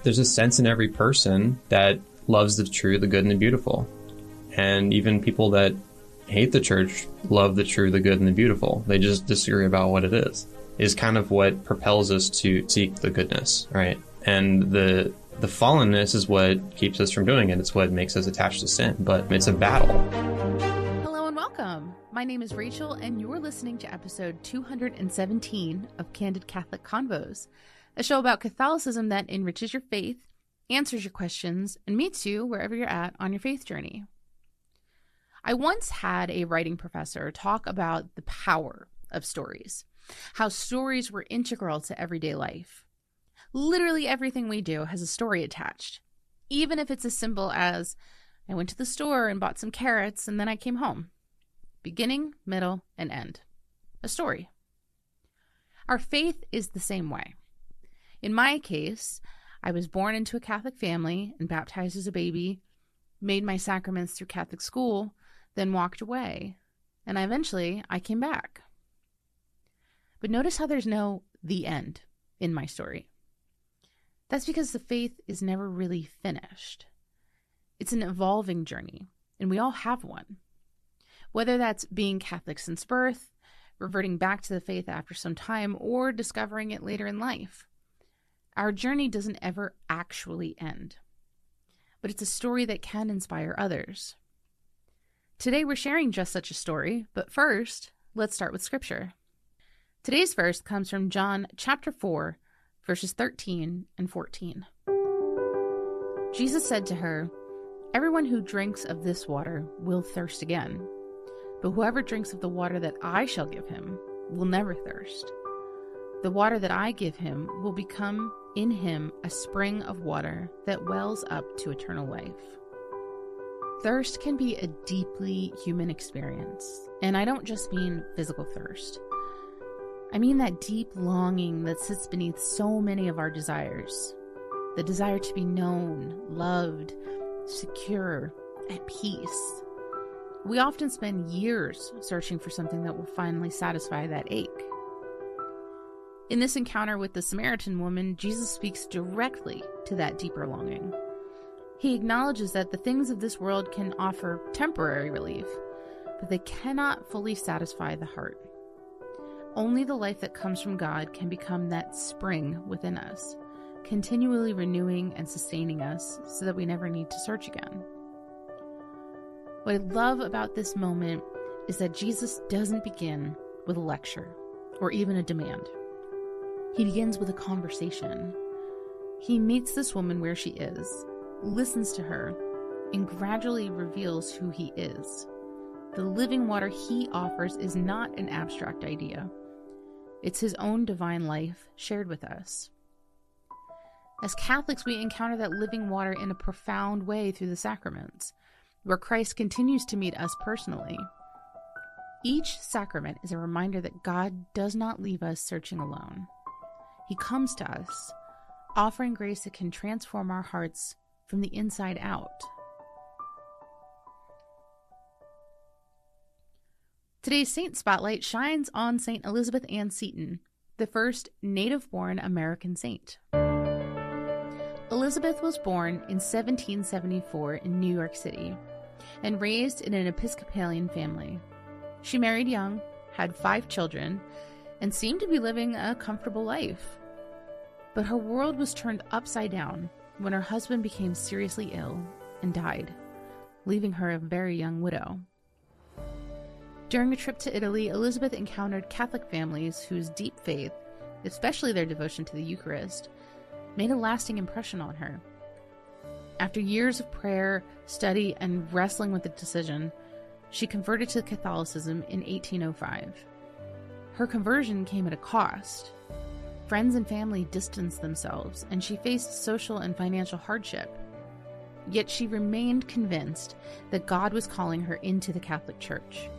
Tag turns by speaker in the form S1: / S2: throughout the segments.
S1: There's a sense in every person that loves the true, the good, and the beautiful. And even people that hate the church love the true, the good, and the beautiful. They just disagree about what it is kind of what propels us to seek the goodness, right? And the fallenness is what keeps us from doing it. It's what makes us attached to sin, but it's a battle.
S2: Hello and welcome. My name is Rachel, and you're listening to episode 217 of Candid Catholic Convos, a show about Catholicism that enriches your faith, answers your questions, and meets you wherever you're at on your faith journey. I once had a writing professor talk about the power of stories, how stories were integral to everyday life. Literally everything we do has a story attached, even if it's as simple as, I went to the store and bought some carrots and then I came home. Beginning, middle, and end. A story. Our faith is the same way. In my case, I was born into a Catholic family and baptized as a baby, made my sacraments through Catholic school, then walked away, and eventually I came back. But notice how there's no the end in my story. That's because the faith is never really finished. It's an evolving journey, and we all have one. Whether that's being Catholic since birth, reverting back to the faith after some time, or discovering it later in life. Our journey doesn't ever actually end, but it's a story that can inspire others. Today we're sharing just such a story, but first, let's start with Scripture. Today's verse comes from John chapter 4, verses 13 and 14. Jesus said to her, "Everyone who drinks of this water will thirst again, but whoever drinks of the water that I shall give him will never thirst. The water that I give him will become in him a spring of water that wells up to eternal life." Thirst can be a deeply human experience, and I don't just mean physical thirst. I mean that deep longing that sits beneath so many of our desires. The desire to be known, loved, secure, at peace. We often spend years searching for something that will finally satisfy that ache. In this encounter with the Samaritan woman, Jesus speaks directly to that deeper longing. He acknowledges that the things of this world can offer temporary relief, but they cannot fully satisfy the heart. Only the life that comes from God can become that spring within us, continually renewing and sustaining us so that we never need to search again. What I love about this moment is that Jesus doesn't begin with a lecture or even a demand. He begins with a conversation. He meets this woman where she is, listens to her, and gradually reveals who he is. The living water he offers is not an abstract idea. It's his own divine life shared with us. As Catholics, we encounter that living water in a profound way through the sacraments, where Christ continues to meet us personally. Each sacrament is a reminder that God does not leave us searching alone. He comes to us, offering grace that can transform our hearts from the inside out. Today's Saint Spotlight shines on St. Elizabeth Ann Seton, the first native-born American saint. Elizabeth was born in 1774 in New York City and raised in an Episcopalian family. She married young, had 5 children, and seemed to be living a comfortable life. But her world was turned upside down when her husband became seriously ill and died, leaving her a very young widow. During a trip to Italy, Elizabeth encountered Catholic families whose deep faith, especially their devotion to the Eucharist, made a lasting impression on her. After years of prayer, study, and wrestling with the decision, she converted to Catholicism in 1805. Her conversion came at a cost. Friends and family distanced themselves, and she faced social and financial hardship. Yet she remained convinced that God was calling her into the Catholic Church.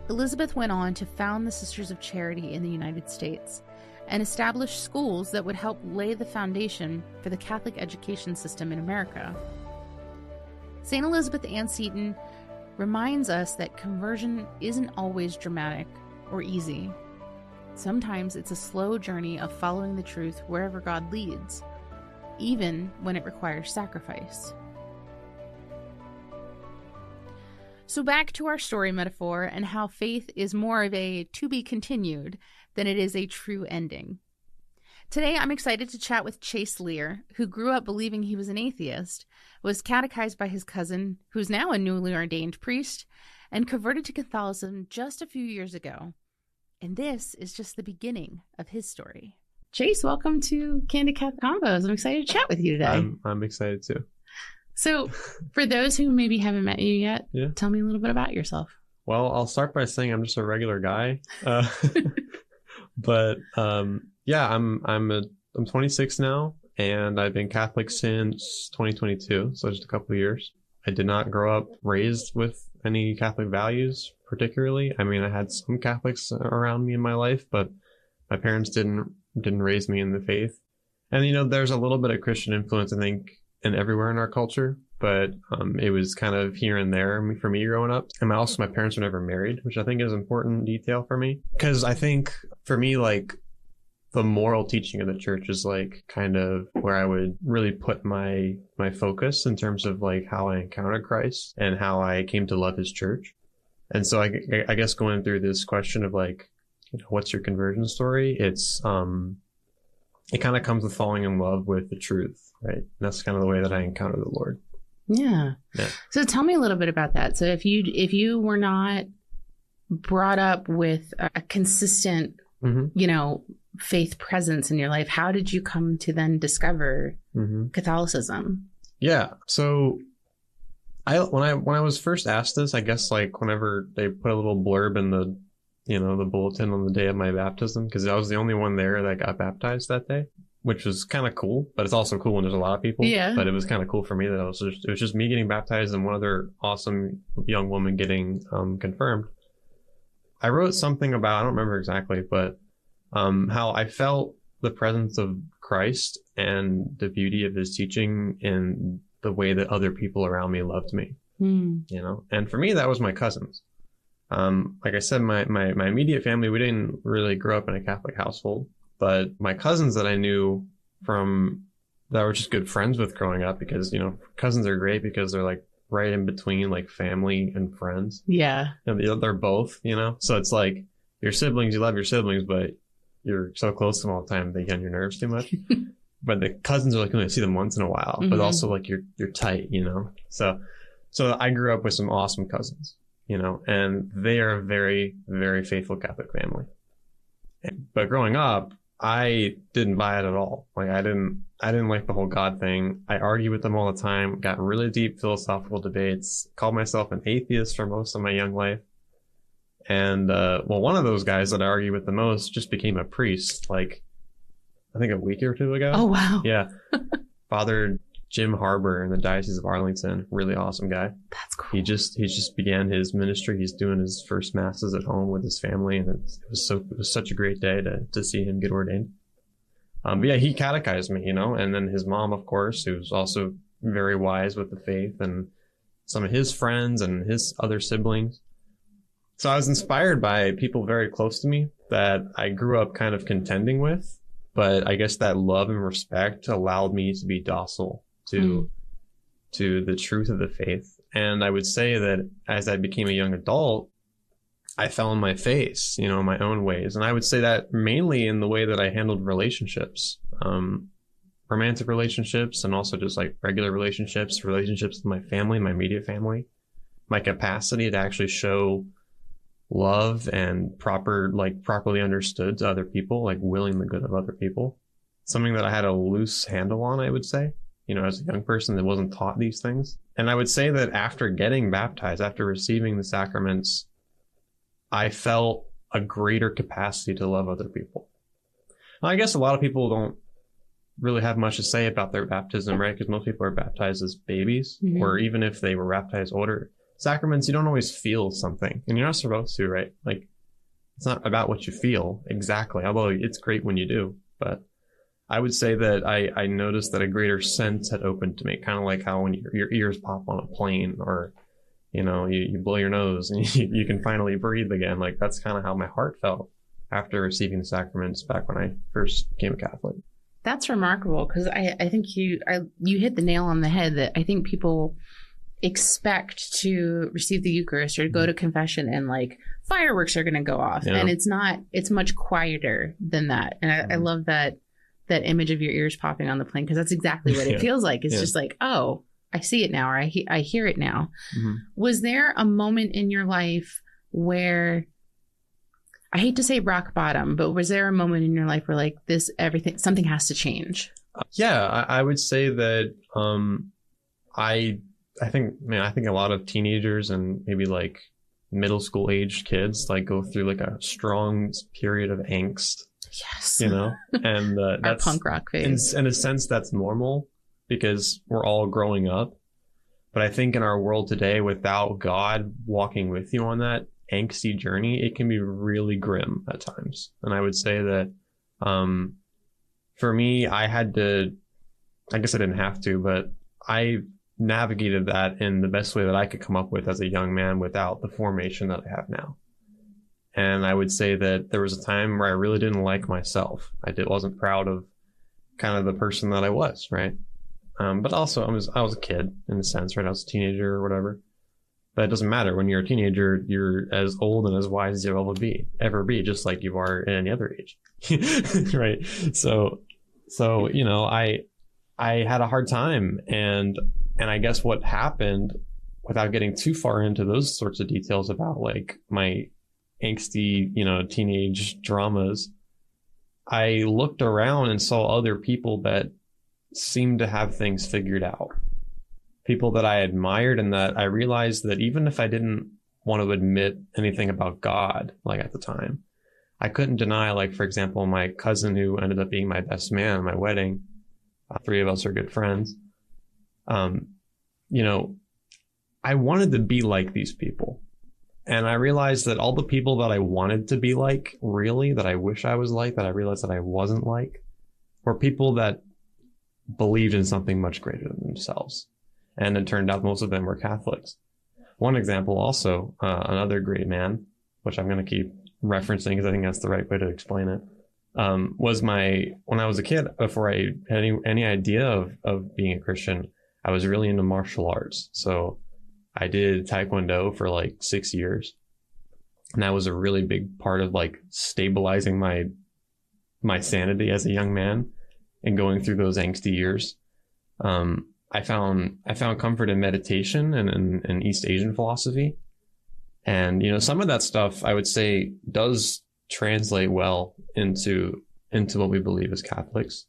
S2: Elizabeth went on to found the Sisters of Charity in the United States and establish schools that would help lay the foundation for the Catholic education system in America. St. Elizabeth Ann Seton reminds us that conversion isn't always dramatic or easy. Sometimes it's a slow journey of following the truth wherever God leads. even when it requires sacrifice. So back to our story metaphor and how faith is more of a to be continued than it is a true ending. Today, I'm excited to chat with Chase Lear, who grew up believing he was an atheist, was catechized by his cousin, who's now a newly ordained priest, and converted to Catholicism just a few years ago. And this is just the beginning of his story. Chase, welcome to Candid Catholic Convos. I'm excited to chat with you today.
S1: I'm excited too.
S2: So, for those who maybe haven't met you yet,
S1: Yeah.
S2: Tell me a little bit about yourself.
S1: Well, I'll start by saying I'm just a regular guy. But yeah, I'm 26 now, and I've been Catholic since 2022, so just a couple of years. I did not grow up raised with any Catholic values particularly. I mean, I had some Catholics around me in my life, but my parents didn't raise me in the faith. And you know, there's a little bit of Christian influence, I think, in everywhere in our culture, but it was kind of here and there for me growing up. And also my parents were never married, which I think is an important detail for me, because I think for me, like, the moral teaching of the church is like kind of where I would really put my focus in terms of like how I encountered Christ and how I came to love his church. And so I guess going through this question of like, you know, what's your conversion story? It's it kind of comes with falling in love with the truth, right? And that's kind of the way that I encounter the Lord.
S2: Yeah.
S1: Yeah.
S2: So tell me a little bit about that. So if you were not brought up with a consistent, you know, faith presence in your life, how did you come to then discover Catholicism?
S1: Yeah. So when I was first asked this, I guess like whenever they put a little blurb in the, you know, the bulletin on the day of my baptism, because I was the only one there that got baptized that day, which was kind of cool, but it's also cool when there's a lot of people.
S2: Yeah.
S1: But it was kind of cool for me that it was just me getting baptized and one other awesome young woman getting confirmed. I wrote something about, I don't remember exactly, but how I felt the presence of Christ and the beauty of his teaching in the way that other people around me loved me, you know? And for me, that was my cousins. Like I said, my immediate family, we didn't really grow up in a Catholic household, but my cousins that I knew from that I was just good friends with growing up, because, you know, cousins are great because they're like right in between like family and friends.
S2: Yeah.
S1: And they're both, you know? So it's like your siblings, you love your siblings, but you're so close to them all the time they get on your nerves too much. But the cousins are like, you only see them once in a while, but also like you're tight, you know? So I grew up with some awesome cousins, you know, and they are a very, very faithful Catholic family. But growing up, I didn't buy it at all. Like I didn't like the whole God thing. I argued with them all the time, got really deep philosophical debates, called myself an atheist for most of my young life. And, well, one of those guys that I argued with the most just became a priest, like, I think a week or two ago.
S2: Oh, wow.
S1: Yeah. Father Jim Harbour in the Diocese of Arlington, really awesome guy.
S2: That's cool.
S1: He just began his ministry. He's doing his first masses at home with his family, and it was such a great day to see him get ordained. But yeah, he catechized me, you know, and then his mom, of course, who's also very wise with the faith, and some of his friends and his other siblings. So I was inspired by people very close to me that I grew up kind of contending with, but I guess that love and respect allowed me to be docile to the truth of the faith. And I would say that as I became a young adult, I fell on my face, you know, in my own ways. And I would say that mainly in the way that I handled relationships, romantic relationships, and also just like regular relationships with my family, my immediate family, my capacity to actually show love and properly understood to other people, like willing the good of other people. Something that I had a loose handle on, I would say, you know, as a young person that wasn't taught these things. And I would say that after getting baptized, after receiving the sacraments, I felt a greater capacity to love other people. Now, I guess a lot of people don't really have much to say about their baptism, right? Because most people are baptized as babies, or even if they were baptized older. Sacraments, you don't always feel something, and you're not supposed to, right? Like, it's not about what you feel exactly, although it's great when you do. But I would say that I noticed that a greater sense had opened to me, kind of like how when your ears pop on a plane, or, you know, you blow your nose and you can finally breathe again. Like, that's kind of how my heart felt after receiving the sacraments back when I first became a Catholic.
S2: That's remarkable, because I think you hit the nail on the head, that I think people expect to receive the Eucharist or to go to confession and like fireworks are going to go off. And it's much quieter than that. And I love that image of your ears popping on the plane, because that's exactly what it feels like. It's just like, oh, I see it now, or I hear it now. Was there a moment in your life where, I hate to say rock bottom, but was there a moment in your life where like something has to change?
S1: Yeah, I would say that I think a lot of teenagers and maybe like middle school aged kids like go through like a strong period of angst.
S2: Yes.
S1: You know, and that's
S2: our punk rock phase.
S1: In a sense, that's normal because we're all growing up. But I think in our world today, without God walking with you on that angsty journey, it can be really grim at times. And I would say that for me, I guess I didn't have to, but I navigated that in the best way that I could come up with as a young man without the formation that I have now. And I would say that there was a time where I really didn't like myself. Wasn't proud of kind of the person that I was, right? But also I was a kid in a sense, right? I was a teenager or whatever. But it doesn't matter. When you're a teenager, you're as old and as wise as you'll ever be, just like you are at any other age, right? So you know, I had a hard time, and I guess what happened, without getting too far into those sorts of details about like my angsty, you know, teenage dramas, I looked around and saw other people that seemed to have things figured out. People that I admired, and that I realized that even if I didn't want to admit anything about God, like at the time, I couldn't deny, like, for example, my cousin who ended up being my best man at my wedding. 3 of us are good friends. You know, I wanted to be like these people. And I realized that all the people that I wanted to be like, really, that I wish I was like, that I realized that I wasn't like, were people that believed in something much greater than themselves. And it turned out most of them were Catholics. One example also, another great man, which I'm going to keep referencing because I think that's the right way to explain it, was when I was a kid, before I had any idea of being a Christian, I was really into martial arts. So I did Taekwondo for like 6 years. And that was a really big part of like stabilizing my sanity as a young man and going through those angsty years. I found comfort in meditation and in East Asian philosophy. And, you know, some of that stuff I would say does translate well into what we believe as Catholics.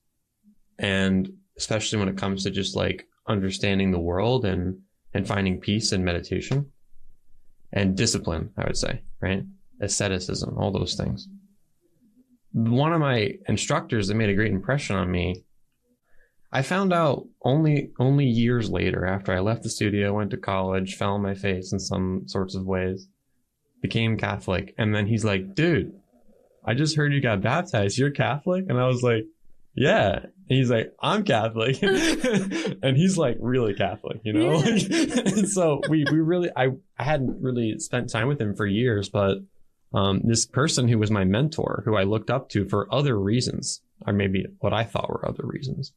S1: And especially when it comes to just like understanding the world and finding peace in meditation and discipline, I would say, right? Asceticism, all those things. One of my instructors that made a great impression on me, I found out only years later, after I left the studio, went to college, fell on my face in some sorts of ways, became Catholic. And then he's like, dude, I just heard you got baptized. You're Catholic? And I was like, yeah. And he's like, I'm Catholic. And he's like really Catholic, you know? Yeah. And so we really, I hadn't really spent time with him for years, but this person who was my mentor, who I looked up to for other reasons, or maybe what I thought were other reasons,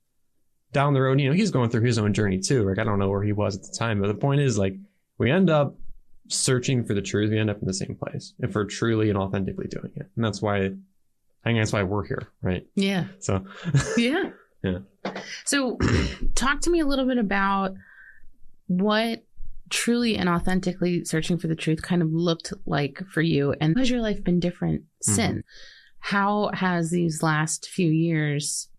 S1: down the road, you know, he's going through his own journey too. Like, I don't know where he was at the time, but the point is, like, we end up searching for the truth. We end up in the same place if we're truly and authentically doing it. And that's why, I think that's why we're here, right?
S2: Yeah.
S1: So,
S2: yeah.
S1: Yeah.
S2: So talk to me a little bit about what truly and authentically searching for the truth kind of looked like for you, and has your life been different since? Mm-hmm. How has these last few years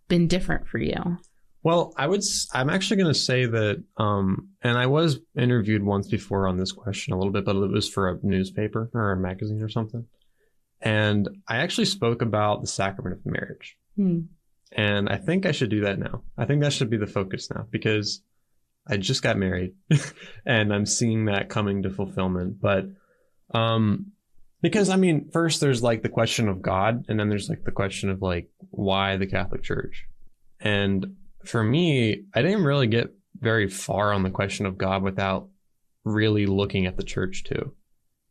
S2: been different for you?
S1: Well, I'm actually going to say that, and I was interviewed once before on this question a little bit, but it was for a newspaper or a magazine or something. And I actually spoke about the sacrament of marriage. And I think I should do that now. I think that should be the focus now, because I just got married and I'm seeing that coming to fulfillment. But because, I mean, first there's like the question of God, and then there's like the question of like, why the Catholic Church? And for me, I didn't really get very far on the question of God without really looking at the church too.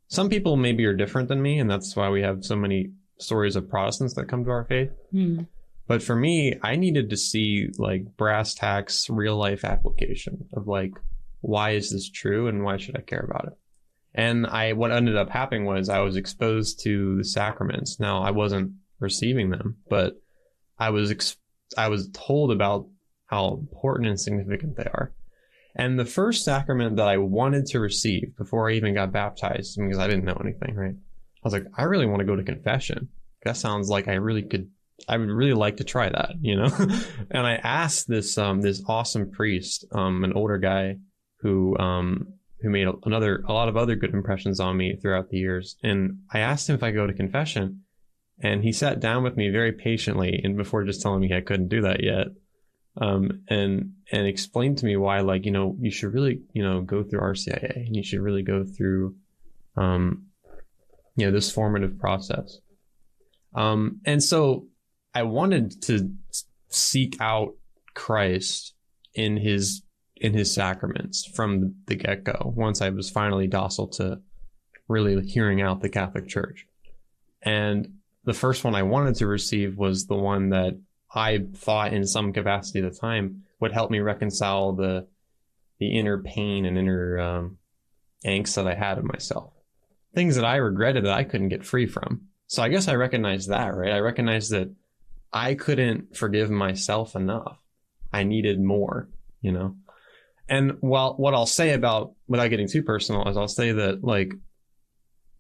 S1: Some people maybe are different than me, and that's why we have so many stories of Protestants that come to our faith. But for me, I needed to see like brass tacks, real life application of like, why is this true and why should I care about it? And what ended up happening was I was exposed to the sacraments. Now I wasn't receiving them, but I was told about how important and significant they are. And the first sacrament that I wanted to receive before I even got baptized, because I didn't know anything, right? I was like, I really want to go to confession. That sounds like I would really like to try that, you know? And I asked this awesome priest, an older guy who made a lot of other good impressions on me throughout the years. And I asked him if I go to confession, and he sat down with me very patiently, and before just telling me I couldn't do that yet, and explained to me why, like, you know, you should really, you know, go through RCIA, and you should really go through, you know, this formative process. And so I wanted to seek out Christ in his sacraments from the get-go, once I was finally docile to really hearing out the Catholic Church. And the first one I wanted to receive was the one that I thought in some capacity at the time would help me reconcile the inner pain and inner angst that I had of myself. Things that I regretted that I couldn't get free from. So I guess I recognized that, right? I recognized that I couldn't forgive myself enough. I needed more, you know? And what I'll say about, without getting too personal, is I'll say that, like,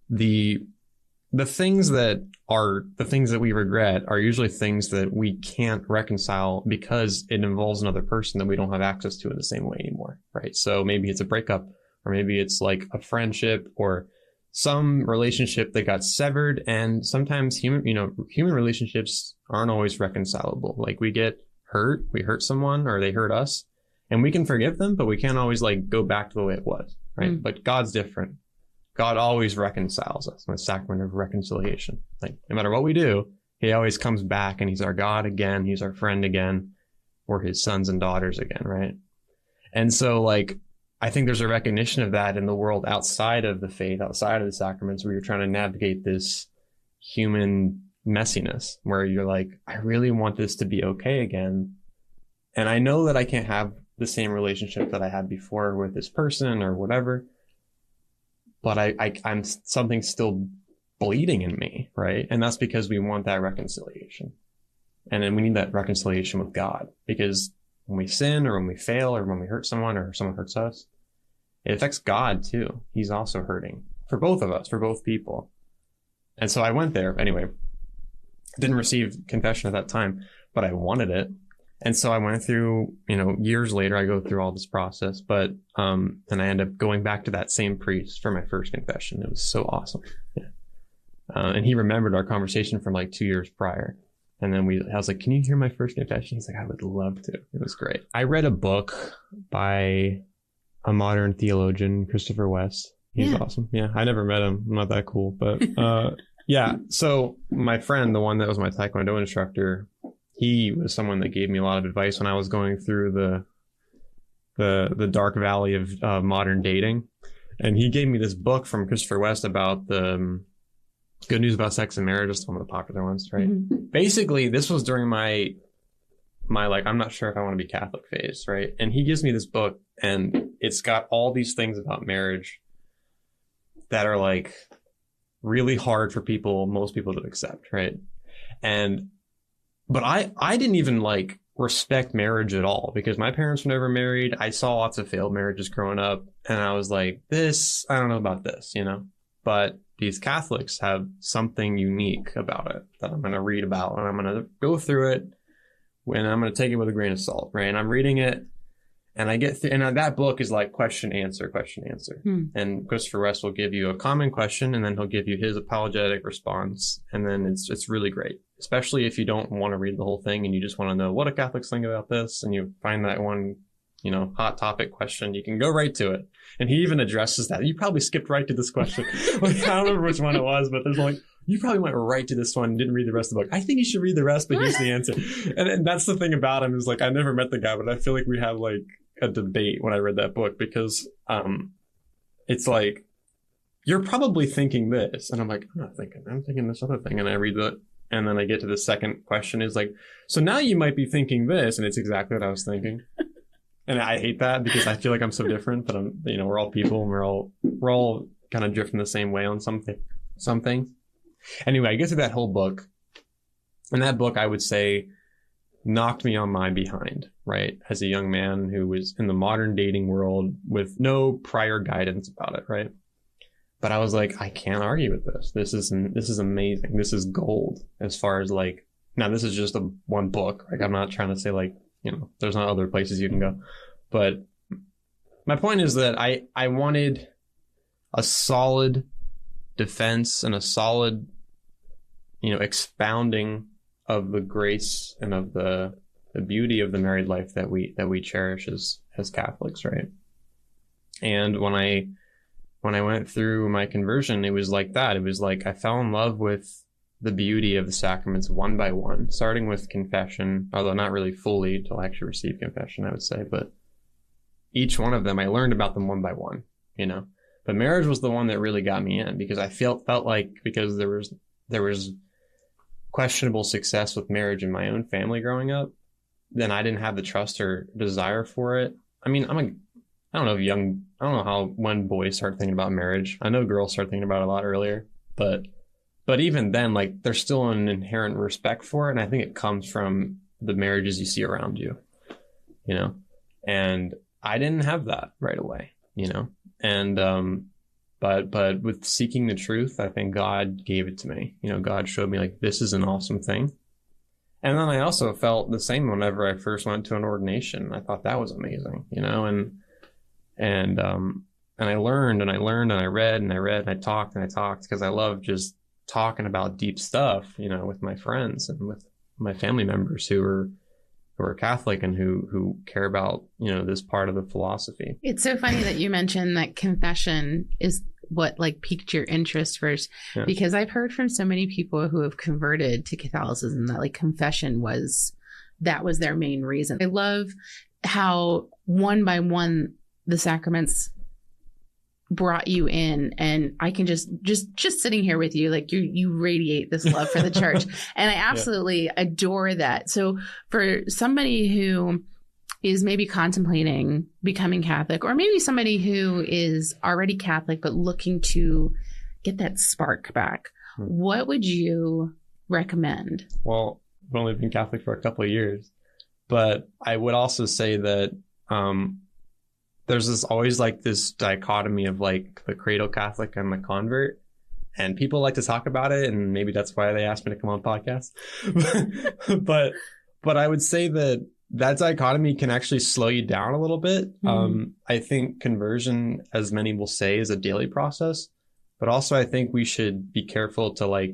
S1: the things that we regret are usually things that we can't reconcile because it involves another person that we don't have access to in the same way anymore, right? So maybe it's a breakup, or maybe it's like a friendship or some relationship that got severed. And sometimes human relationships aren't always reconcilable. Like, we get hurt, we hurt someone, or they hurt us, and we can forgive them, but we can't always like go back to the way it was, right? But God's different. God always reconciles us in the sacrament of reconciliation. Like, no matter what we do, he always comes back, and he's our God again. He's our friend again. We're his sons and daughters again, right? And so, like, I think there's a recognition of that in the world outside of the faith, outside of the sacraments, where you're trying to navigate this human messiness, where you're like, I really want this to be okay again. And I know that I can't have the same relationship that I had before with this person or whatever, but I'm something still bleeding in me, right? And that's because we want that reconciliation. And then we need that reconciliation with God, because when we sin or when we fail or when we hurt someone or someone hurts us, it affects God too. He's also hurting for both of us, for both people. And so I went there anyway. Didn't receive confession at that time, but I wanted it. And so I went through, you know, years later, I go through all this process, but, and I end up going back to that same priest for my first confession. It was so awesome. Yeah. And he remembered our conversation from like 2 years prior. And then I was like, can you hear my first confession? He's like, I would love to. It was great. I read a book by a modern theologian, Christopher West. He's awesome. Yeah. I never met him. I'm not that cool, but, yeah. So my friend, the one that was my Taekwondo instructor, he was someone that gave me a lot of advice when I was going through the dark valley of modern dating. And he gave me this book from Christopher West about the Good News About Sex and Marriage, just one of the popular ones, right? Mm-hmm. Basically, this was during my like, I'm not sure if I want to be Catholic phase, right? And he gives me this book, and it's got all these things about marriage that are like really hard for most people to accept, right? But I didn't even like respect marriage at all, because my parents were never married. I saw lots of failed marriages growing up, and I was like, I don't know about this, you know? But these Catholics have something unique about it that I'm going to read about, and I'm going to go through it, and I'm going to take it with a grain of salt, right? And I'm reading it, and I get through, and that book is like question, answer. And Christopher West will give you a common question, and then he'll give you his apologetic response. And then it's really great, especially if you don't want to read the whole thing and you just want to know what do Catholics think about this, and you find that one, you know, hot topic question, you can go right to it. And he even addresses that. You probably skipped right to this question. Like, I don't remember which one it was, but there's like, you probably went right to this one and didn't read the rest of the book. I think you should read the rest, but here's the answer. And that's the thing about him, is like, I never met the guy, but I feel like we had like a debate when I read that book, because it's like, you're probably thinking this, and I'm like, I'm not thinking, I'm thinking this other thing. And I read And then I get to the second question is like, so now you might be thinking this, and it's exactly what I was thinking. And I hate that because I feel like I'm so different, but we're all people and we're all kind of drifting the same way on some things. Anyway, I get to that whole book, and that book I would say knocked me on my behind, right? As a young man who was in the modern dating world with no prior guidance about it, right? But I was like, I can't argue with this. This is amazing. This is gold as far as like, now this is just one book. Like, I'm not trying to say like, there's not other places you can go. But my point is that I wanted a solid defense and a solid, expounding of the grace and of the beauty of the married life that we cherish as Catholics, right? And when I went through my conversion, it was like that. It was like I fell in love with the beauty of the sacraments one by one, starting with confession, although not really fully till I actually received confession, I would say. But each one of them, I learned about them one by one, But marriage was the one that really got me in, because I felt like because there was questionable success with marriage in my own family growing up, then I didn't have the trust or desire for it. I mean, I don't know when boys start thinking about marriage. I know girls start thinking about it a lot earlier, but even then, like, there's still an inherent respect for it. And I think it comes from the marriages you see around you, and I didn't have that right away, and, but with seeking the truth, I think God gave it to me. God showed me like, this is an awesome thing. And then I also felt the same whenever I first went to an ordination. I thought that was amazing, and I learned and I read and I talked because I love just talking about deep stuff, with my friends and with my family members who are Catholic and who care about, this part of the philosophy.
S2: It's so funny that you mentioned that confession is what like piqued your interest first, because I've heard from so many people who have converted to Catholicism that like confession was their main reason. I love how one by one the sacraments brought you in, and I can just sitting here with you, like you radiate this love for the church, and I absolutely adore that. So for somebody who is maybe contemplating becoming Catholic, or maybe somebody who is already Catholic but looking to get that spark back, what would you recommend?
S1: Well, I've only been Catholic for a couple of years, but I would also say that there's always this dichotomy of like the cradle Catholic and the convert, and people like to talk about it, and maybe that's why they asked me to come on podcast. but I would say that dichotomy can actually slow you down a little bit. I think conversion, as many will say, is a daily process, but also I think we should be careful to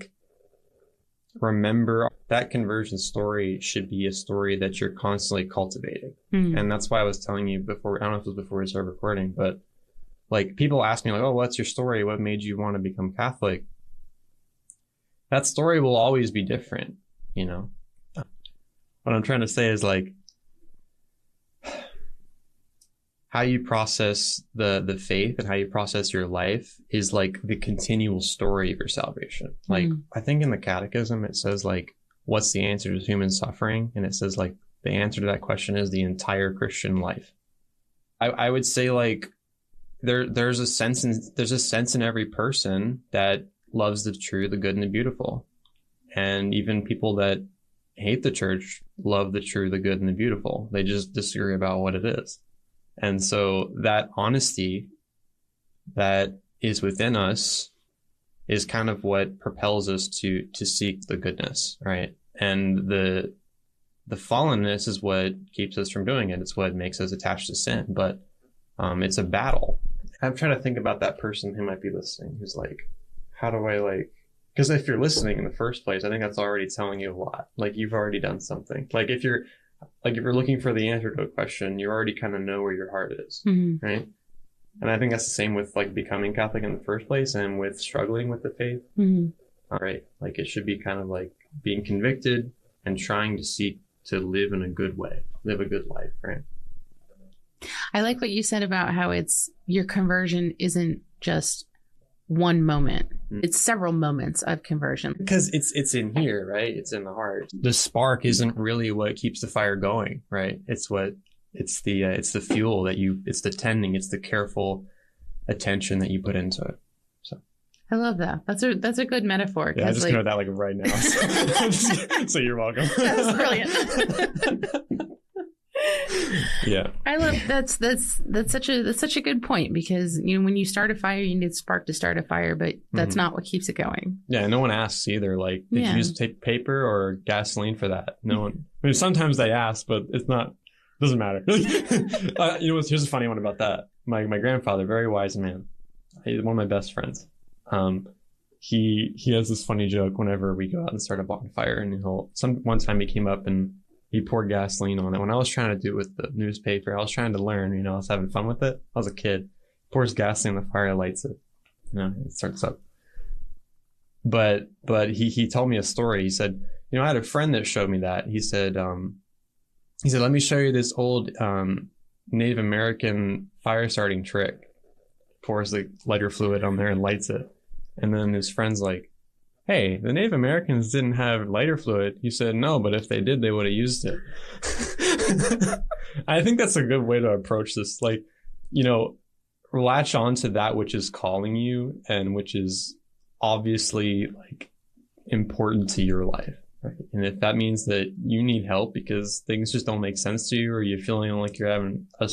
S1: remember that conversion story should be a story that you're constantly cultivating. And that's why I was telling you before, I don't know if it was before we started recording, but people ask me oh, what's your story? What made you want to become Catholic? That story will always be different, What I'm trying to say is how you process the faith and how you process your life is the continual story of your salvation. I think in the catechism, it says what's the answer to human suffering? And it says the answer to that question is the entire Christian life. I would say there's a sense in every person that loves the true, the good, and the beautiful. And even people that hate the church love the true, the good, and the beautiful. They just disagree about what it is. And so that honesty that is within us is kind of what propels us to seek the goodness, right? And the fallenness is what keeps us from doing it. It's what makes us attached to sin. But it's a battle. I'm trying to think about that person who might be listening, who's how do I because if you're listening in the first place, I think that's already telling you a lot. You've already done something. If you're looking for the answer to a question, you already kind of know where your heart is, right? And I think that's the same with becoming Catholic in the first place and with struggling with the faith, right? It should be kind of being convicted and trying to seek to live in a good way, live a good life, right?
S2: I like what you said about how your conversion isn't just one moment. It's several moments of conversion.
S1: Because it's in here, right? It's in the heart. The spark isn't really what keeps the fire going, right? It's the fuel it's the tending, it's the careful attention that you put into it. So
S2: I love that. That's a good metaphor.
S1: Yeah, I just know that like right now. So you're welcome.
S2: That's brilliant.
S1: Yeah,
S2: I love that's such a good point, because when you start a fire, you need spark to start a fire, but that's not what keeps it going.
S1: Yeah, no one asks either. Like, did you use paper or gasoline for that? No one. I mean, sometimes they ask, but it's not. Doesn't matter. Here's a funny one about that. My grandfather, very wise man, he's one of my best friends. He has this funny joke whenever we go out and start a bonfire, and one time he came up and he poured gasoline on it. When I was trying to do it with the newspaper, I was trying to learn, I was having fun with it. I was a kid. Pours gasoline on the fire, lights it. It starts up. But he told me a story. He said, I had a friend that showed me that. He said, let me show you this old Native American fire starting trick. Pours the lighter fluid on there and lights it. And then his friend's like, hey, the Native Americans didn't have lighter fluid. He said, no, but if they did, they would have used it. I think that's a good way to approach this. Like, latch on to that which is calling you and which is obviously like important to your life. Right? And if that means that you need help because things just don't make sense to you, or you're feeling like you're having a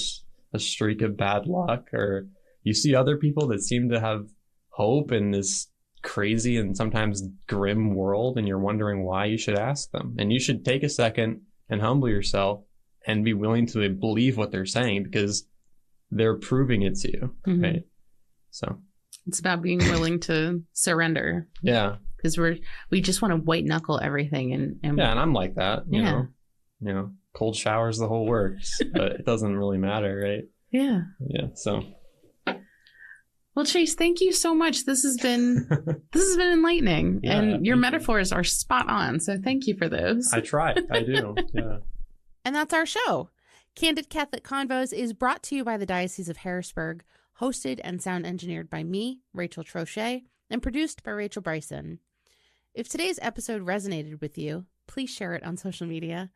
S1: streak of bad luck, or you see other people that seem to have hope in this crazy and sometimes grim world, and you're wondering why, you should ask them. And you should take a second and humble yourself and be willing to believe what they're saying, because they're proving it to you. Mm-hmm. Right? So
S2: it's about being willing to surrender.
S1: Yeah.
S2: Because we just want to white knuckle everything. And
S1: and I'm like that, you know, cold showers, the whole works, but it doesn't really matter. Right.
S2: Yeah.
S1: Yeah. So.
S2: Well, Chase, thank you so much. This has been enlightening, and your metaphors are spot on. So thank you for those.
S1: I try. I do. Yeah.
S2: And that's our show. Candid Catholic Convos is brought to you by the Diocese of Harrisburg, hosted and sound engineered by me, Rachel Trochet, and produced by Rachel Bryson. If today's episode resonated with you, please share it on social media.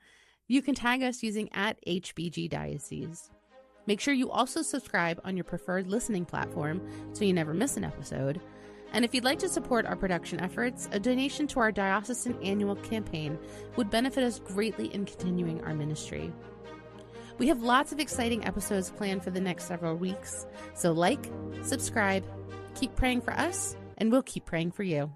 S2: You can tag us using @HBGDiocese. Make sure you also subscribe on your preferred listening platform so you never miss an episode. And if you'd like to support our production efforts, a donation to our diocesan annual campaign would benefit us greatly in continuing our ministry. We have lots of exciting episodes planned for the next several weeks, so subscribe, keep praying for us, and we'll keep praying for you.